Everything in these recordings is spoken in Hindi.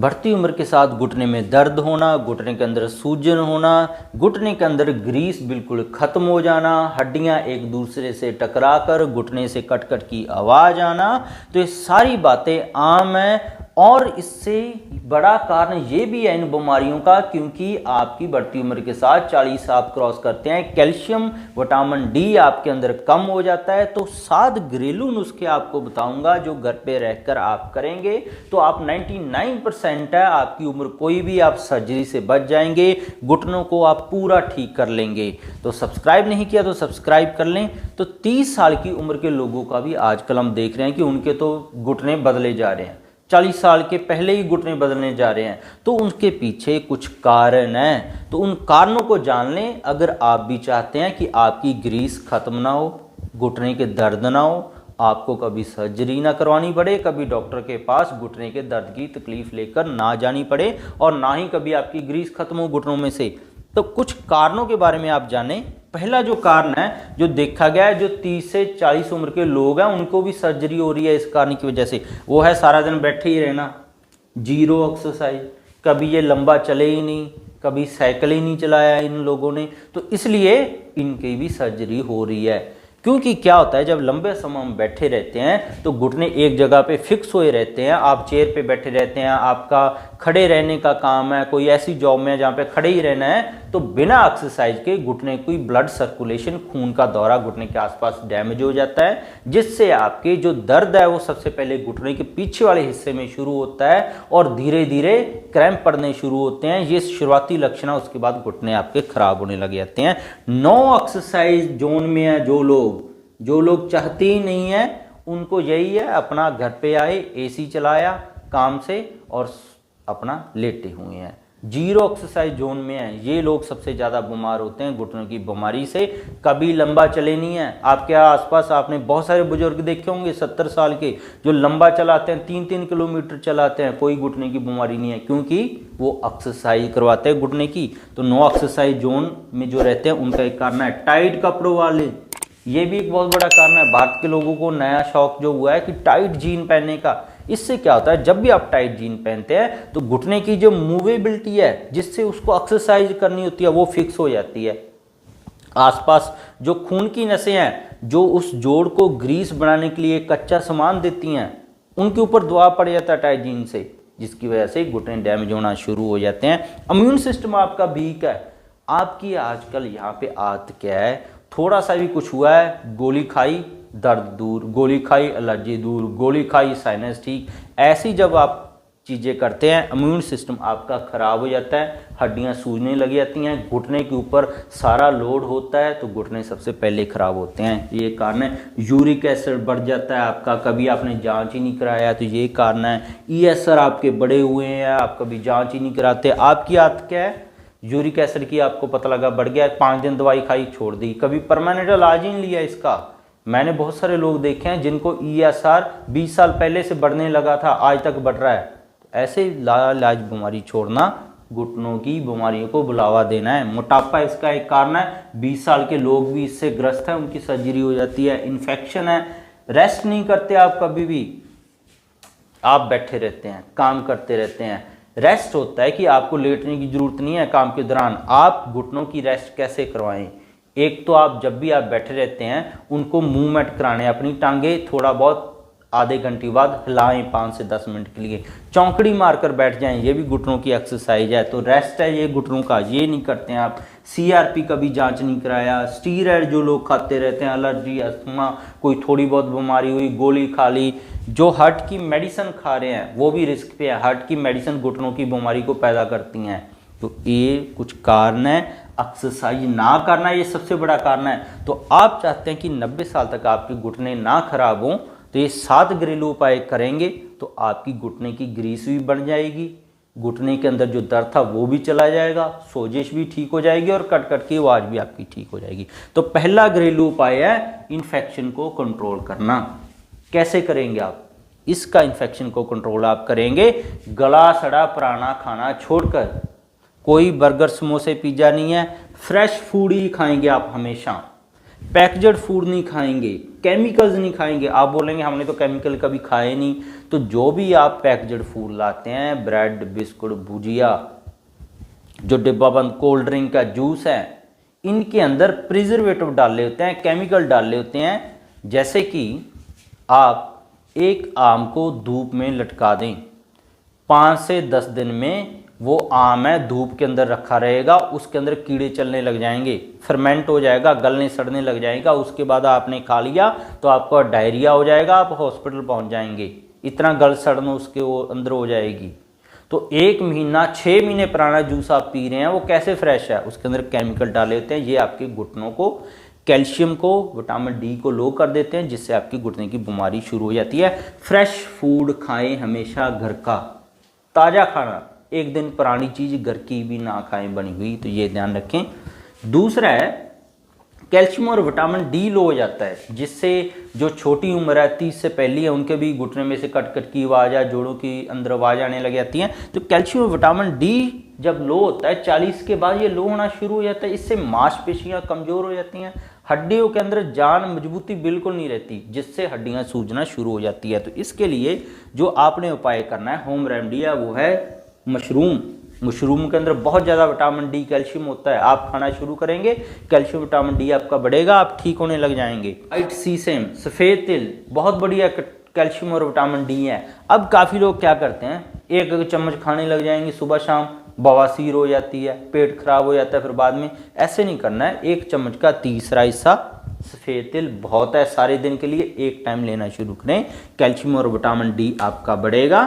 बढ़ती उम्र के साथ घुटने में दर्द होना, घुटने के अंदर सूजन होना, घुटने के अंदर ग्रीस बिल्कुल ख़त्म हो जाना, हड्डियां एक दूसरे से टकराकर घुटने से कट कट की आवाज़ आना, तो ये सारी बातें आम हैं। और इससे बड़ा कारण ये भी है इन बीमारियों का, क्योंकि आपकी बढ़ती उम्र के साथ 40 आप क्रॉस करते हैं, कैल्शियम विटामिन डी आपके अंदर कम हो जाता है। तो 7 घरेलू नुस्खे आपको बताऊंगा जो घर पे रहकर आप करेंगे तो आप 99% है आपकी उम्र कोई भी, आप सर्जरी से बच जाएंगे, घुटनों को आप पूरा ठीक कर लेंगे। तो सब्सक्राइब नहीं किया तो सब्सक्राइब कर लें। तो 30 साल की उम्र के लोगों का भी आजकल हम देख रहे हैं कि उनके तो घुटने बदले जा रहे हैं, 40 साल के पहले ही घुटने बदलने जा रहे हैं। तो उनके पीछे कुछ कारण हैं, तो उन कारणों को जान लें अगर आप भी चाहते हैं कि आपकी ग्रीस खत्म ना हो, घुटने के दर्द ना हो, आपको कभी सर्जरी ना करवानी पड़े, कभी डॉक्टर के पास घुटने के दर्द की तकलीफ लेकर ना जानी पड़े, और ना ही कभी आपकी ग्रीस खत्म हो घुटनों में से। तो कुछ कारणों के बारे में आप जानें। पहला जो कारण है जो देखा गया है, जो 30 से 40 उम्र के लोग हैं उनको भी सर्जरी हो रही है इस कारण की वजह से, वो है सारा दिन बैठे ही रहना, जीरो एक्सरसाइज, कभी ये लंबा चले ही नहीं, कभी साइकिल ही नहीं चलाया इन लोगों ने, तो इसलिए इनकी भी सर्जरी हो रही है। क्योंकि क्या होता है, जब लंबे समय हम बैठे रहते हैं तो घुटने एक जगह पे फिक्स हुए रहते हैं, आप चेयर पे बैठे रहते हैं, आपका खड़े रहने का काम है, कोई ऐसी जॉब में जहाँ पे खड़े ही रहना है, तो बिना एक्सरसाइज के घुटने की ब्लड सर्कुलेशन, खून का दौरा घुटने के आसपास डैमेज हो जाता है, जिससे आपके जो दर्द है वो सबसे पहले घुटने के पीछे वाले हिस्से में शुरू होता है और धीरे धीरे क्रैम्प पड़ने शुरू होते हैं। ये शुरुआती लक्षण है, उसके बाद घुटने आपके खराब होने लग जाते हैं। नो एक्सरसाइज जोन में है जो लोग चाहते ही नहीं है, उनको यही है अपना घर पे आए, एसी चलाया काम से और अपना लेटे हुए हैं। जीरो एक्सरसाइज जोन में है, ये लोग सबसे ज़्यादा बीमार होते हैं घुटनों की बीमारी से। कभी लंबा चले नहीं है, आपके आसपास आपने बहुत सारे बुजुर्ग देखे होंगे 70 साल के जो लंबा चलाते हैं, 3-3 किलोमीटर चलाते हैं, कोई घुटने की बीमारी नहीं है, क्योंकि वो एक्सरसाइज करवाते हैं घुटने की। तो नो एक्सरसाइज जोन में जो रहते हैं उनका एक कारण है टाइट कपड़ों वाले, ये भी एक बहुत बड़ा कारण है। भारत के लोगों को नया शौक जो हुआ है कि टाइट जीन पहनने का, इससे क्या होता है, जब भी आप टाइट जीन पहनते हैं तो घुटने की जो मूवेबिलिटी है, जिससे उसको एक्सरसाइज करनी होती है, वो फिक्स हो जाती है। आसपास जो खून की नसें हैं जो उस जोड़ को ग्रीस बनाने के लिए कच्चा सामान देती हैं, उनके ऊपर दबाव पड़ जाता है टाइट जीन से, जिसकी वजह से घुटने डैमेज होना शुरू हो जाते हैं। इम्यून सिस्टम आपका वीक है। आपकी आजकल यहाँ पे आदत क्या है, थोड़ा सा भी कुछ हुआ है, गोली खाई दर्द दूर, गोली खाई एलर्जी दूर, गोली खाई साइनस ठीक, ऐसी जब आप चीज़ें करते हैं इम्यून सिस्टम आपका ख़राब हो जाता है, हड्डियां सूजने लग जाती हैं, घुटने के ऊपर सारा लोड होता है, तो घुटने सबसे पहले ख़राब होते हैं। ये कारण है। यूरिक एसिड बढ़ जाता है आपका, कभी आपने जांच ही नहीं कराया, तो ये कारण है। ESR आपके बड़े हुए हैं, आप कभी जांच ही नहीं कराते। आपकी आदत क्या है, यूरिक एसिड की आपको पता लगा बढ़ गया, 5 दिन दवाई खाई छोड़ दी, कभी परमानेंट इलाज ही नहीं लिया इसका। मैंने बहुत सारे लोग देखे हैं जिनको ESR 20 साल पहले से बढ़ने लगा था, आज तक बढ़ रहा है। ऐसे लाइलाज बीमारी छोड़ना, घुटनों की बीमारियों को बुलावा देना है। मोटापा इसका एक कारण है, 20 साल के लोग भी इससे ग्रस्त हैं, उनकी सर्जरी हो जाती है। इन्फेक्शन है, रेस्ट नहीं करते आप कभी भी, आप बैठे रहते हैं, काम करते रहते हैं। रेस्ट होता है कि आपको लेटने की जरूरत नहीं है काम के दौरान। आप घुटनों की रेस्ट कैसे करवाएं, एक तो आप जब भी आप बैठे रहते हैं उनको मूवमेंट कराने, अपनी टांगे थोड़ा बहुत आधे घंटे बाद हिलाएं 5 से 10 मिनट के लिए, चौंकड़ी मारकर बैठ जाएं, ये भी घुटनों की एक्सरसाइज है। तो रेस्ट है ये घुटनों का, ये नहीं करते हैं आप। CRP कभी जांच नहीं कराया। स्टीरॉयड जो लोग खाते रहते हैं, एलर्जी, अस्थमा, कोई थोड़ी बहुत बीमारी हुई, गोली खा ली। जो हार्ट की मेडिसिन खा रहे हैं वो भी रिस्क पे है, हार्ट की मेडिसिन घुटनों की बीमारी को पैदा करती हैं। तो ये कुछ कारण है। एक्सरसाइज ना करना ये सबसे बड़ा कारण है। तो आप चाहते हैं कि 90 साल तक आपके घुटने ना खराब हों, तो ये 7 घरेलू उपाय करेंगे तो आपकी घुटने की ग्रीस भी बढ़ जाएगी, घुटने के अंदर जो दर्द था वो भी चला जाएगा, सोजिश भी ठीक हो जाएगी और कट कट की आवाज़ भी आपकी ठीक हो जाएगी। तो पहला घरेलू उपाय है इन्फेक्शन को कंट्रोल करना। कैसे करेंगे आप इसका इन्फेक्शन को कंट्रोल? आप करेंगे गला सड़ा पुराना खाना छोड़कर, कोई बर्गर समोसे पिज्ज़ा नहीं है, फ्रेश फूड ही खाएंगे आप हमेशा। पैकेज्ड फूड नहीं खाएंगे, केमिकल्स नहीं खाएंगे। आप बोलेंगे हमने तो केमिकल कभी खाए नहीं, तो जो भी आप पैकेज्ड फूड लाते हैं, ब्रेड, बिस्कुट, भुजिया, जो डिब्बाबंद कोल्ड ड्रिंक का जूस है, इनके अंदर प्रिजर्वेटिव डाले होते हैं, केमिकल डाले होते हैं। जैसे कि आप एक आम को धूप में लटका दें, 5 से 10 दिन में वो आम है धूप के अंदर रखा रहेगा, उसके अंदर कीड़े चलने लग जाएंगे, फर्मेंट हो जाएगा, गलने सड़ने लग जाएगा। उसके बाद आपने खा लिया तो आपका डायरिया हो जाएगा, आप हॉस्पिटल पहुंच जाएंगे, इतना गल सड़न उसके वो अंदर हो जाएगी। तो 1 महीना 6 महीने पुराना जूस आप पी रहे हैं, वो कैसे फ्रेश है? उसके अंदर केमिकल डाले होते हैं। ये आपके घुटनों को, कैल्शियम को, विटामिन डी को लो कर देते हैं, जिससे आपकी घुटने की बीमारी शुरू हो जाती है। फ्रेश फूड खाएं, हमेशा घर का ताज़ा खाना, एक दिन पुरानी चीज़ घर की भी ना खाएं बनी हुई, तो ये ध्यान रखें। दूसरा है कैल्शियम और विटामिन डी लो हो जाता है, जिससे जो छोटी उम्र है, 30 से पहली है, उनके भी घुटने में से कट कट की आवाज़ या जोड़ों की अंदर आवाज़ आने लग जाती है। तो कैल्शियम और विटामिन डी जब लो होता है 40 के बाद, ये लो होना शुरू हो जाता है। इससे मांसपेशियां कमज़ोर हो जाती हैं, हड्डियों के अंदर जान, मजबूती बिल्कुल नहीं रहती, जिससे हड्डियां सूजना शुरू हो जाती है। तो इसके लिए जो आपने उपाय करना है, होम रेमेडी है, वो है मशरूम। मशरूम के अंदर बहुत ज़्यादा विटामिन डी, कैल्शियम होता है। आप खाना शुरू करेंगे, कैल्शियम विटामिन डी आपका बढ़ेगा, आप ठीक होने लग जाएंगे। व्हाइट सीसम, सफ़ेद तिल, बहुत बढ़िया कैल्शियम और विटामिन डी है। अब काफ़ी लोग क्या करते हैं, एक चम्मच खाने लग जाएंगे सुबह शाम, बवासीर हो जाती है, पेट खराब हो जाता है फिर बाद में। ऐसे नहीं करना है। 1 चम्मच का तीसरा हिस्सा सफ़ेद तिल बहुत है, सारे दिन के लिए एक टाइम लेना शुरू करें। कैल्शियम और विटामिन डी आपका बढ़ेगा।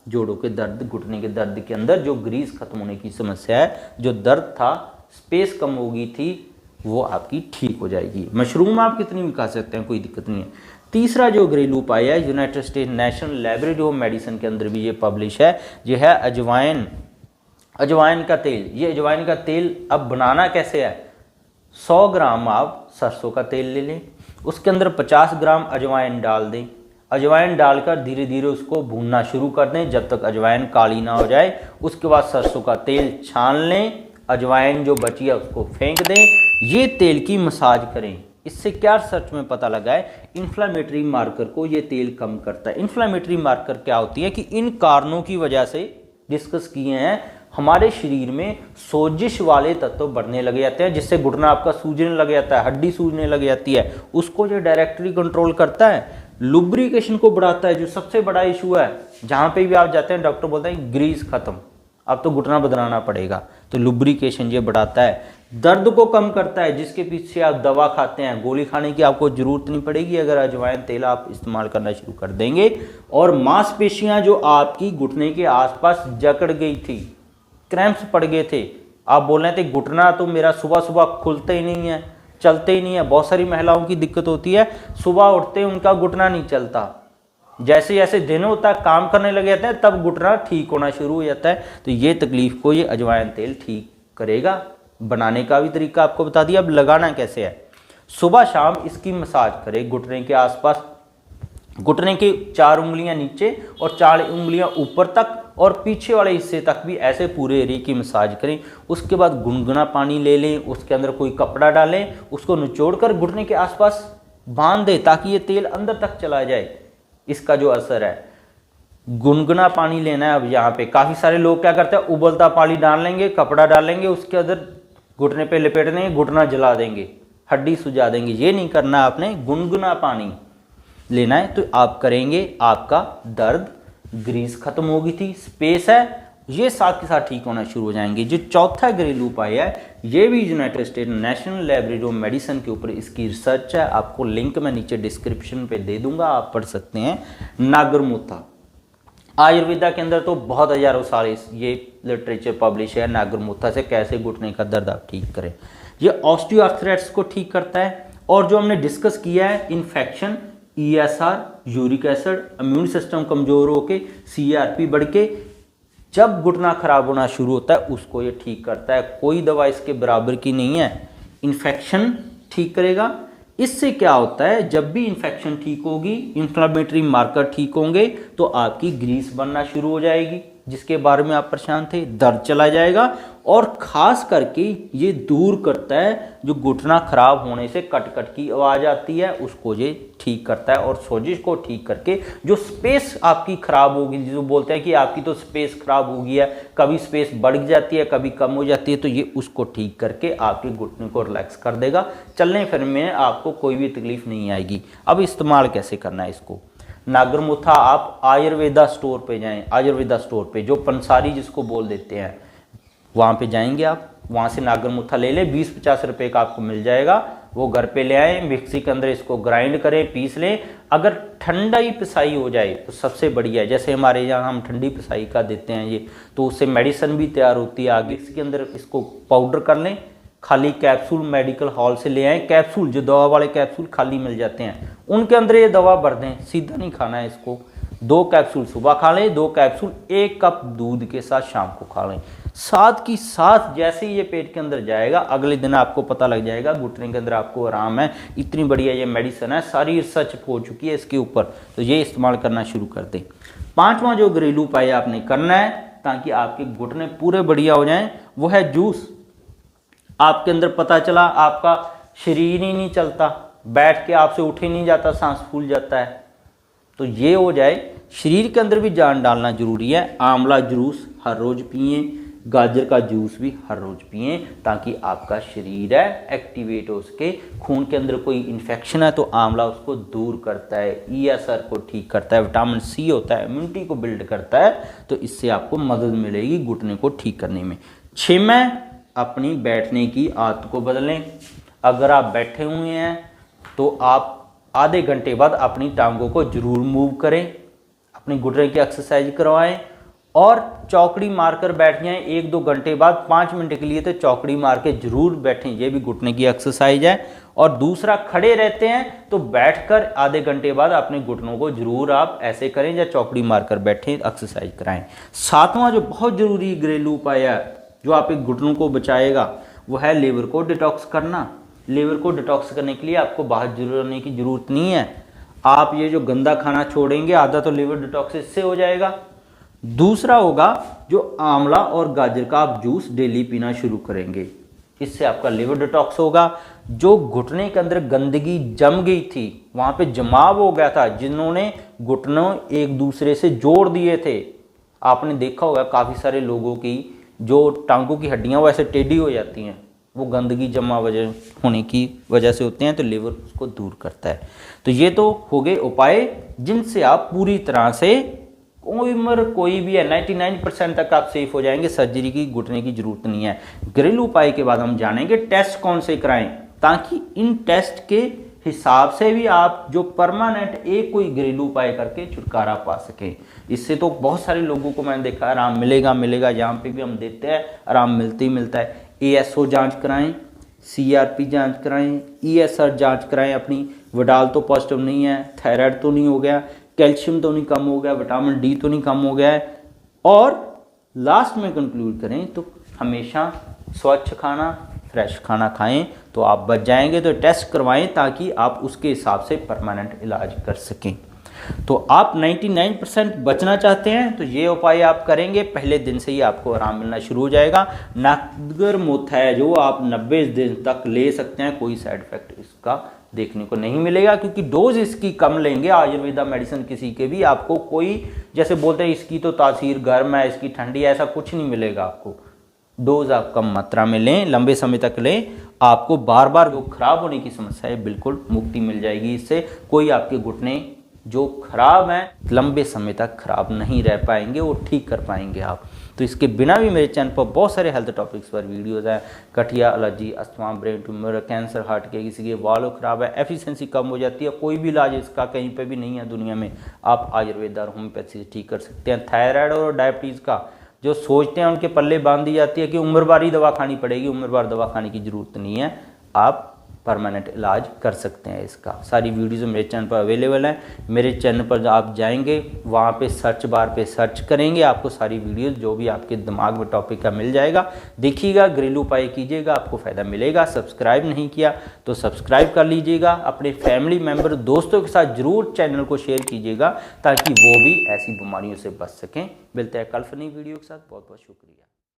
जोड़ों के दर्द, घुटने के दर्द के अंदर जो ग्रीस खत्म होने की समस्या है, जो दर्द था, स्पेस कम हो गई थी, वो आपकी ठीक हो जाएगी। मशरूम आप कितनी भी खा सकते हैं, कोई दिक्कत नहीं है। तीसरा जो घरेलू उपाय है, United state national library of medicine के अंदर भी ये पब्लिश है, ये है अजवाइन। अजवाइन का तेल। ये अजवाइन का तेल अब बनाना कैसे है? 100 ग्राम आप सरसों का तेल ले लें, उसके अंदर 50 ग्राम अजवाइन डाल दें। अजवाइन डालकर धीरे धीरे उसको भूनना शुरू कर दें जब तक अजवाइन काली ना हो जाए। उसके बाद सरसों का तेल छान लें, अजवाइन जो बची है उसको फेंक दें। ये तेल की मसाज करें। इससे क्या रिसर्च में पता लगा है, इन्फ्लामेटरी मार्कर को ये तेल कम करता है। इन्फ्लामेटरी मार्कर क्या होती है कि इन कारणों की वजह से डिस्कस किए हैं, हमारे शरीर में सोजिश वाले तत्व बढ़ने लग जाते हैं, जिससे घुटना आपका सूजने लग जाता है, हड्डी सूजने लग जाती है, उसको जो डायरेक्टली कंट्रोल करता है। लुब्रिकेशन को बढ़ाता है, जो सबसे बड़ा इशू है, जहाँ पे भी आप जाते हैं डॉक्टर बोलते हैं ग्रीस खत्म, अब तो घुटना बदलाना पड़ेगा। तो लुब्रिकेशन ये बढ़ाता है। दर्द को कम करता है, जिसके पीछे आप दवा खाते हैं, गोली खाने की आपको जरूरत नहीं पड़ेगी अगर अजवाइन तेल आप इस्तेमाल करना शुरू कर देंगे। और मांसपेशियां जो आपकी घुटने के आसपास जकड़ गई थी, क्रैम्प्स पड़ गए थे, आप बोल रहे थे घुटना तो मेरा सुबह सुबह खुलते ही नहीं है, चलते ही नहीं है। बहुत सारी महिलाओं की दिक्कत होती है, सुबह उठते उनका घुटना नहीं चलता, जैसे जैसे दिन होता है काम करने लग जाते हैं तब घुटना ठीक होना शुरू हो जाता है। तो ये तकलीफ को ये अजवाइन तेल ठीक करेगा। बनाने का भी तरीका आपको बता दिया, अब लगाना कैसे है। सुबह शाम इसकी मसाज करें घुटने के आसपास, घुटने की 4 उंगलियां नीचे और 4 उंगलियां ऊपर तक और पीछे वाले हिस्से तक भी ऐसे पूरे एरिया की मसाज करें। उसके बाद गुनगुना पानी ले लें, उसके अंदर कोई कपड़ा डालें, उसको निचोड़कर घुटने के आसपास बांध दें ताकि ये तेल अंदर तक चला जाए। इसका जो असर है, गुनगुना पानी लेना है। अब यहाँ पे काफ़ी सारे लोग क्या करते हैं, उबलता पानी डाल लेंगे, कपड़ा डाल लेंगे, उसके अंदर घुटने पे लपेट देंगे, घुटना जला देंगे, हड्डी सुझा देंगे। ये नहीं करना, आपने गुनगुना पानी लेना है। तो आप करेंगे, आपका दर्द, ग्रीस खत्म होगी थी, स्पेस है, ये साथ के साथ ठीक होना शुरू हो जाएंगे। जो चौथा घरेलू उपाय है, ये भी United state national library of medicine के ऊपर इसकी रिसर्च है, आपको लिंक मैं नीचे डिस्क्रिप्शन पे दे दूंगा, आप पढ़ सकते हैं। नागरमोथा, आयुर्वेदा के अंदर तो बहुत हजारों साल ये लिटरेचर पब्लिश है, नागरमोथा से कैसे घुटने का दर्द आप ठीक करें। ये ऑस्टियोआर्थराइटिस को ठीक करता है। और जो हमने डिस्कस किया है, infection, ESR, uric acid, immune system कमजोर होके, CRP बढ़ के जब घुटना खराब होना शुरू होता है उसको ये ठीक करता है। कोई दवा इसके बराबर की नहीं है। इन्फेक्शन ठीक करेगा। इससे क्या होता है, जब भी इन्फेक्शन ठीक होगी, इन्फ्लेमेटरी मार्कर ठीक होंगे, तो आपकी ग्रीस बनना शुरू हो जाएगी। जिसके बारे में आप परेशान थे, दर्द चला जाएगा। और ख़ास करके ये दूर करता है जो घुटना खराब होने से कट कट की आवाज़ आती है, उसको ये ठीक करता है। और सोजिश को ठीक करके जो स्पेस आपकी ख़राब होगी, जो बोलते हैं कि आपकी तो स्पेस ख़राब हो गई है, कभी स्पेस बढ़ जाती है कभी कम हो जाती है, तो ये उसको ठीक करके आपके घुटने को रिलैक्स कर देगा। चलने फिरने में आपको कोई भी तकलीफ़ नहीं आएगी। अब इस्तेमाल कैसे करना है इसको? नागरमुथा आप आयुर्वेदा स्टोर पे जाएं, आयुर्वेदा स्टोर पे जो पंसारी जिसको बोल देते हैं, वहाँ पे जाएंगे आप, वहाँ से नागरमुथा ले लें, 20-50 रुपये का आपको मिल जाएगा। वो घर पे ले आए, मिक्सी के अंदर इसको ग्राइंड करें, पीस लें। अगर ठंडा ही पिसाई हो जाए तो सबसे बढ़िया है, जैसे हमारे यहाँ हम ठंडी पिसाई का देते हैं ये, तो उससे मेडिसिन भी तैयार होती है आगे। इसके अंदर इसको पाउडर कर लें, खाली कैप्सूल मेडिकल हॉल से ले आएँ, कैप्सूल जो दवा वाले कैप्सूल खाली मिल जाते हैं, उनके अंदर ये दवा भर दें, सीधा नहीं खाना है इसको। 2 कैप्सूल सुबह खा लें, 2 कैप्सूल 1 कप दूध के साथ शाम को खा लें। साथ की साथ जैसे ही ये पेट के अंदर जाएगा, अगले दिन आपको पता लग जाएगा घुटने के अंदर आपको आराम है। इतनी बढ़िया ये मेडिसिन है, सारी रिसर्च हो चुकी है इसके ऊपर, तो ये इस्तेमाल करना शुरू कर दें। 5वां जो घरेलू उपाय आपने करना है ताकि आपके घुटने पूरे बढ़िया हो जाएं, वो है जूस। आपके अंदर पता चला आपका शरीर ही नहीं चलता, बैठ के आपसे उठे नहीं जाता, सांस फूल जाता है, तो ये हो जाए, शरीर के अंदर भी जान डालना जरूरी है। आंवला जूस हर रोज़ पिए, गाजर का जूस भी हर रोज़ पिए, ताकि आपका शरीर है एक्टिवेट हो सके। खून के अंदर कोई इन्फेक्शन है तो आंवला उसको दूर करता है, ESR को ठीक करता है, विटामिन C होता है, इम्यूनिटी को बिल्ड करता है, तो इससे आपको मदद मिलेगी घुटने को ठीक करने में। 6वां, अपनी बैठने की आदत को बदलें। अगर आप बैठे हुए हैं तो आप आधे घंटे बाद अपनी टांगों को जरूर मूव करें, अपनी घुटने की एक्सरसाइज करवाएं और चौकड़ी मारकर बैठ जाएं। 1-2 घंटे बाद 5 मिनट के लिए तो चौकड़ी मार के जरूर बैठें, ये भी घुटने की एक्सरसाइज है। और दूसरा, खड़े रहते हैं तो बैठकर आधे घंटे बाद अपने घुटनों को जरूर आप ऐसे करें या चौकड़ी मारकर बैठें, एक्सरसाइज कराएं। 7वां जो बहुत जरूरी घरेलू उपाय है जो आपके घुटनों को बचाएगा, वो है लीवर को डिटॉक्स करना। लीवर को डिटॉक्स करने के लिए आपको बाहर जाने की जरूरत नहीं है, आप ये जो गंदा खाना छोड़ेंगे आधा तो लीवर डिटॉक्स इससे हो जाएगा। दूसरा होगा जो आंवला और गाजर का आप जूस डेली पीना शुरू करेंगे, इससे आपका लीवर डिटॉक्स होगा। जो घुटने के अंदर गंदगी जम गई थी, वहाँ पे जमाव हो गया था, जिन्होंने घुटनों एक दूसरे से जोड़ दिए थे, आपने देखा होगा काफ़ी सारे लोगों की जो टांगों की हड्डियाँ वैसे टेढ़ी हो जाती हैं, वो गंदगी जमा वजह होने की वजह से होते हैं, तो लीवर उसको दूर करता है। तो ये तो हो गए उपाय जिनसे आप पूरी तरह से उम्र कोई भी है 99% तक आप सेफ हो जाएंगे, सर्जरी की घुटने की जरूरत नहीं है। घरेलू उपाय के बाद हम जानेंगे टेस्ट कौन से कराएं, ताकि इन टेस्ट के हिसाब से भी आप जो परमानेंट एक कोई घरेलू उपाय करके छुटकारा पा सकें। इससे तो बहुत सारे लोगों को मैंने देखा आराम मिलेगा, यहाँ पे भी हम देते हैं आराम मिलते ही मिलता है। ASO जांच कराएं, CRP जांच कराएं, ESR जांच कराएं अपनी, विडाल तो पॉजिटिव नहीं है, थायराइड तो नहीं हो गया, कैल्शियम तो नहीं कम हो गया, विटामिन D तो नहीं कम हो गया है। और लास्ट में कंक्लूड करें तो हमेशा स्वच्छ खाना, फ्रेश खाना खाएं तो आप बच जाएंगे। तो टेस्ट करवाएं ताकि आप उसके हिसाब से परमानेंट इलाज कर सकें। तो आप 99% बचना चाहते हैं तो ये उपाय आप करेंगे, पहले दिन से ही आपको आराम मिलना शुरू हो जाएगा। नागरमुथा है जो आप 90 दिन तक ले सकते हैं, कोई साइड इफेक्ट इसका देखने को नहीं मिलेगा, क्योंकि डोज इसकी कम लेंगे। आयुर्वेदा मेडिसिन किसी के भी आपको कोई जैसे बोलते हैं इसकी तो तासीर गर्म है, इसकी ठंडी है, ऐसा कुछ नहीं मिलेगा आपको। डोज आप कम मात्रा में लें, लंबे समय तक लें, आपको बार बार जो खराब होने की समस्या है बिल्कुल मुक्ति मिल जाएगी। इससे कोई आपके घुटने जो खराब हैं लंबे समय तक खराब नहीं रह पाएंगे, वो ठीक कर पाएंगे आप। तो इसके बिना भी मेरे चैनल पर बहुत सारे हेल्थ टॉपिक्स पर वीडियोज़ हैं, गठिया, allergy, asthma, brain tumour, cancer, heart के, किसी के वालों खराब है, एफिशिएंसी कम हो जाती है, कोई भी इलाज इसका कहीं पे भी नहीं है दुनिया में, आप आयुर्वेदा और होम्योपैथी से ठीक कर सकते हैं। थायराइड और डायबिटीज़ का जो सोचते हैं उनके पल्ले बांध दी जाती है कि उम्र भर ही दवा खानी पड़ेगी, उम्र भर दवा खाने की ज़रूरत नहीं है। आप परमानेंट इलाज कर सकते हैं इसका। सारी वीडियोज़ मेरे चैनल पर अवेलेबल हैं। मेरे चैनल पर आप जाएंगे, वहाँ पे सर्च बार पे सर्च करेंगे, आपको सारी वीडियोज़ जो भी आपके दिमाग में टॉपिक का मिल जाएगा। देखिएगा, घरेलू उपाय कीजिएगा, आपको फ़ायदा मिलेगा। सब्सक्राइब नहीं किया तो सब्सक्राइब कर लीजिएगा। अपने फैमिली मेम्बर, दोस्तों के साथ ज़रूर चैनल को शेयर कीजिएगा ताकि वो भी ऐसी बीमारियों से बच सकें। मिलते हैं कल फिर नई वीडियो के साथ। बहुत बहुत शुक्रिया।